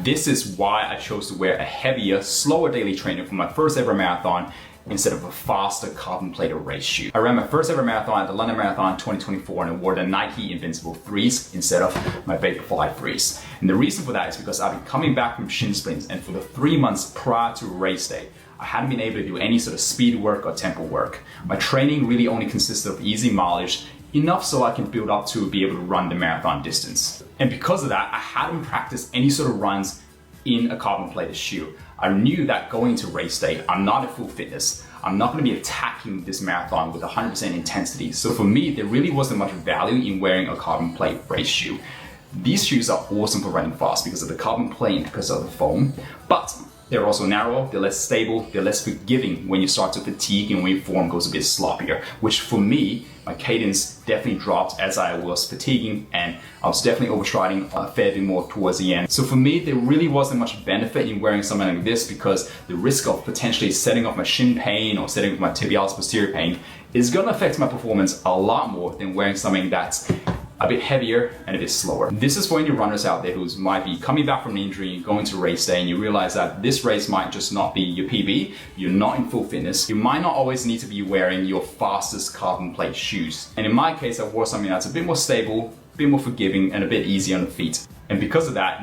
this is why I chose to wear a heavier, slower daily trainer for my first ever marathon instead of a faster carbon plated race shoe. I ran my first ever marathon at the London Marathon 2024 and I wore the Nike Invincible 3s instead of my Vaporfly 3s. And the reason for that is because I've been coming back from shin splints, and for the 3 months prior to race day, I hadn't been able to do any sort of speed work or tempo work. My training really only consisted of easy mileage, enough so I can build up to be able to run the marathon distance. And because of that, I hadn't practiced any sort of runs in a carbon plated shoe. I knew that going to race day, I'm not at full fitness. I'm not going to be attacking this marathon with 100% intensity. So for me, there really wasn't much value in wearing a carbon plate race shoe. These shoes are awesome for running fast because of the carbon plate and because of the foam, but they're also narrow, they're less stable, they're less forgiving when you start to fatigue and when your form goes a bit sloppier, which for me, my cadence definitely dropped as I was fatiguing and I was definitely overstriding a fair bit more towards the end. So for me, there really wasn't much benefit in wearing something like this because the risk of potentially setting off my shin pain or setting off my tibialis posterior pain is going to affect my performance a lot more than wearing something that's a bit heavier and a bit slower. This is for any runners out there who might be coming back from an injury, going to race day, and you realize that this race might just not be your PB, you're not in full fitness, you might not always need to be wearing your fastest carbon plate shoes. And in my case, I wore something that's a bit more stable, a bit more forgiving, and a bit easier on the feet. And because of that,